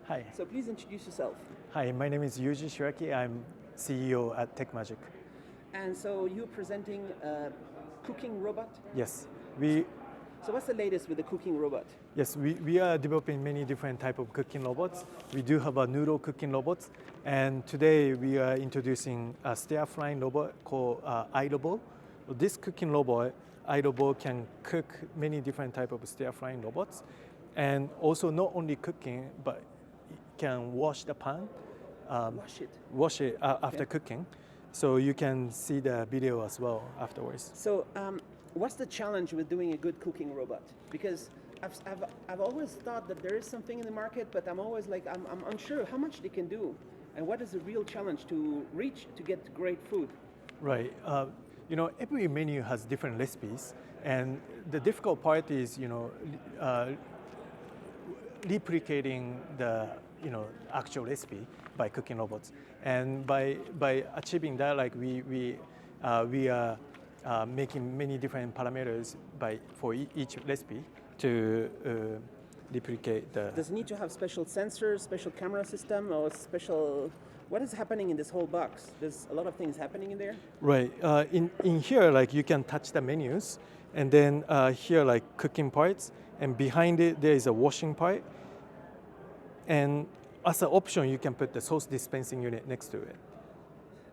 Hi. So please introduce yourself. Hi, my name is Yuji Shiraki. I'm CEO at TechMagic. And so you're presenting a cooking robot? Yes, So what's the latest with the cooking robot? we are developing many different type of cooking robots. We do have a noodle cooking robots, and today we are introducing a stir-frying robot called Idoo. This cooking robot, Idoo, can cook many different type of stir-frying robots, and also not only cooking, but it can wash the pan. Wash it after cooking, so you can see the video as well afterwards. So what's the challenge with doing a good cooking robot? Because I've always thought that there is something in the market, but I'm always like, I'm unsure how much they can do, and what is the real challenge to reach to get great food? Right. Every menu has different recipes, and the difficult part is, replicating the actual recipe by cooking robots, and by achieving that, like we are making many different parameters for each recipe to replicate the. Does it need to have special sensors, special camera system, or special? What is happening in this whole box? There's a lot of things happening in there. Right. In here, like you can touch the menus, and then here like cooking parts, and behind it there is a washing part. And as an option, you can put the sauce dispensing unit next to it.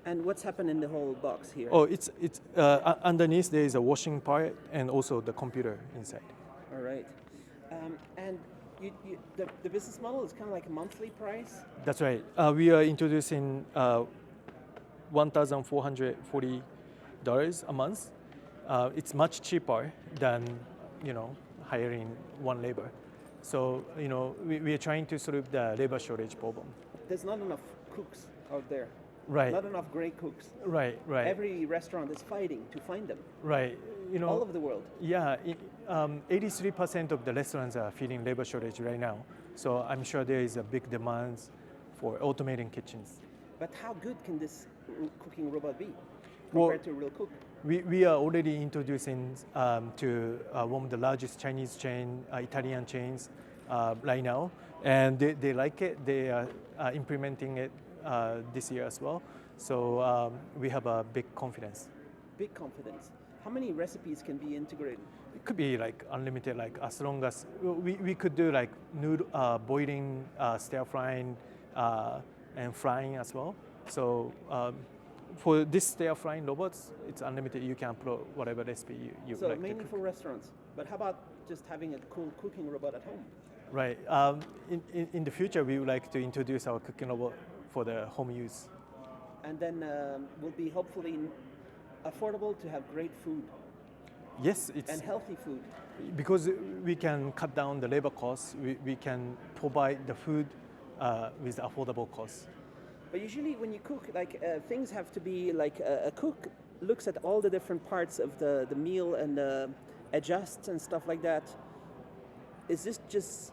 And what's happened in the whole box here? Oh, it's underneath there is a washing part and also the computer inside. All right. And the business model is kind of like a monthly price? That's right. We are introducing $1,440 a month. It's much cheaper than hiring one labor. So we are trying to solve the labor shortage problem. There's not enough cooks out there. Right. Not enough great cooks. Right. Every restaurant is fighting to find them. Right. All over the world. Yeah, 83% of the restaurants are feeling labor shortage right now. So I'm sure there is a big demand for automating kitchens. But how good can this cooking robot be compared to a real cook? We are already introducing to one of the largest Chinese Italian chains right now, and they like it. They are implementing it this year as well. So we have a big confidence. Big confidence. How many recipes can be integrated? It could be like unlimited, like as long as we could do like noodle, boiling, stir frying, and frying as well. So for this stir frying robots, it's unlimited. You can upload whatever recipe you so like. So mainly to for restaurants. But how about just having a cool cooking robot at home? Right. In the future, we would like to introduce our cooking robot for the home use. And then will be hopefully affordable to have great food. Yes, and healthy food. Because we can cut down the labor costs, we can provide the food with affordable costs. But usually when you cook, like things have to be like a cook looks at all the different parts of the meal and adjusts and stuff like that. Is this just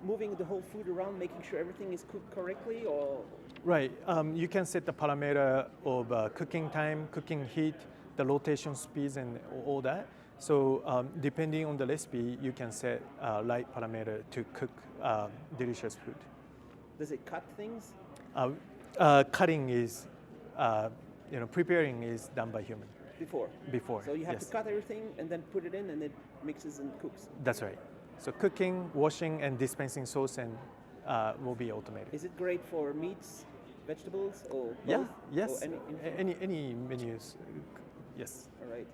moving the whole food around, making sure everything is cooked correctly, or? Right. You can set the parameter of cooking time, cooking heat, the rotation speeds, and all that. So depending on the recipe, you can set right parameter to cook delicious food. Does it cut things? Cutting is, preparing is done by human. Before. So you have yes. to cut everything and then put it in, and it mixes and cooks. That's right. So cooking, washing, and dispensing sauce and will be automated. Is it great for meats, vegetables, or both? Yeah. Yes. Or any menus. Yes. All right.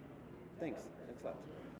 Thanks. Thanks a lot.